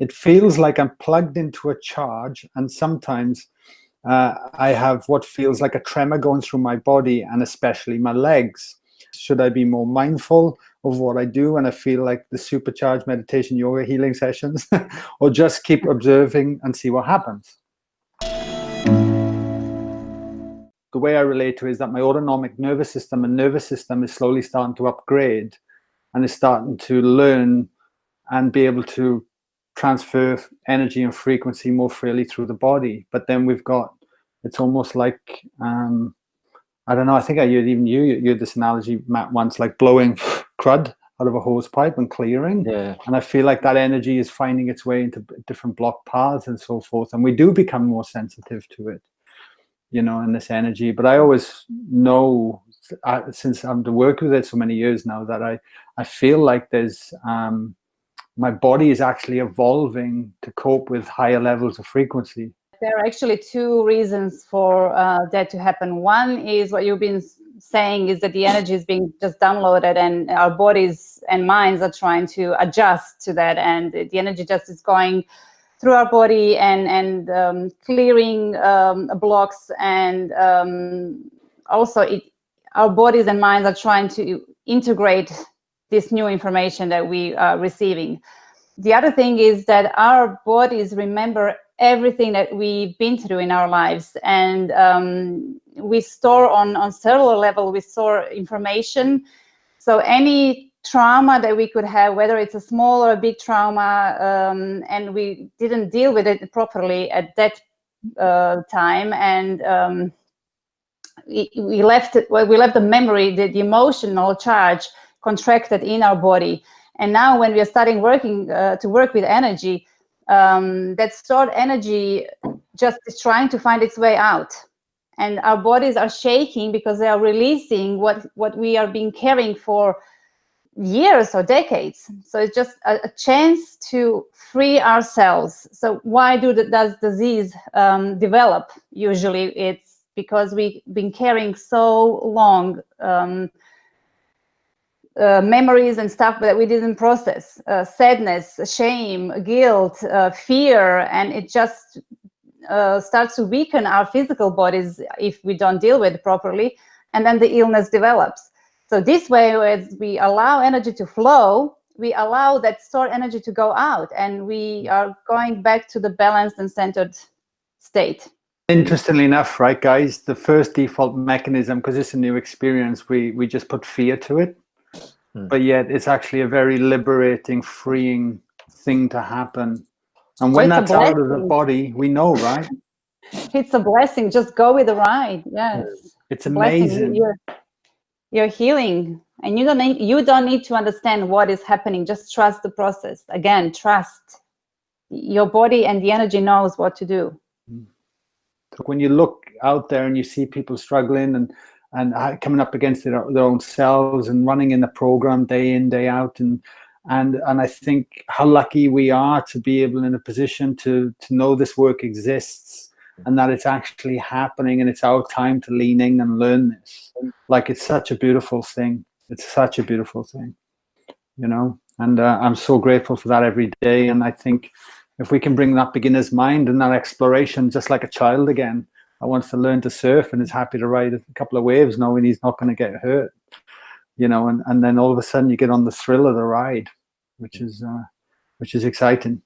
it feels like I'm plugged into a charge, and sometimes I have what feels like a tremor going through my body, and especially my legs. Should I be more mindful of what I do when I feel like the supercharged meditation yoga healing sessions, or just keep observing and see what happens? The way I relate to it is that my autonomic nervous system and nervous system is slowly starting to upgrade, and is starting to learn and be able to transfer energy and frequency more freely through the body. But then we've got, it's almost like, I don't know, I think I heard even you had this analogy, Matt, once, like blowing crud out of a hose pipe and clearing. Yeah. And I feel like that energy is finding its way into different block paths and so forth. And we do become more sensitive to it, you know, in this energy. But I always know, since I'm to work with it so many years now, that I feel like there's, my body is actually evolving to cope with higher levels of frequency. There are actually two reasons for that to happen. One is what you've been saying, is that the energy is being just downloaded, and our bodies and minds are trying to adjust to that, and the energy just is going through our body and clearing blocks, and also our bodies and minds are trying to integrate this new information that we are receiving. The other thing is that our bodies remember everything that we've been through in our lives, and we store on cellular level, we store information. So any trauma that we could have, whether it's a small or a big trauma, and we didn't deal with it properly at that time, and we left the memory, the emotional charge contracted in our body. And now when we are starting to work with energy, that stored energy just is trying to find its way out, and our bodies are shaking because they are releasing what we are being carrying for years or decades. So it's just a chance to free ourselves. So why does disease develop? Usually it's because we've been carrying so long memories and stuff that we didn't process, sadness, shame, guilt, fear, and it just starts to weaken our physical bodies if we don't deal with it properly, and then the illness develops. So this way, as we allow energy to flow, we allow that stored energy to go out, and we are going back to the balanced and centered state. Interestingly enough, right, guys, the first default mechanism, because it's a new experience, we just put fear to it. But yet it's actually a very liberating, freeing thing to happen. And when that's out of the body, we know, right? It's a blessing. Just go with the ride. Yes. It's amazing. You're healing, and you don't need to understand what is happening. Just trust the process. Again, trust. Your body and the energy knows what to do. When you look out there and you see people struggling and coming up against their own selves and running in the program day in, day out, and I think how lucky we are to be able in a position to know this work exists and that it's actually happening, and it's our time to lean in and learn this. Like, it's such a beautiful thing. It's such a beautiful thing, you know, and I'm so grateful for that every day. And I think if we can bring that beginner's mind and that exploration, just like a child again, I wants to learn to surf and is happy to ride a couple of waves knowing he's not going to get hurt, you know, and then all of a sudden you get on the thrill of the ride, which is exciting.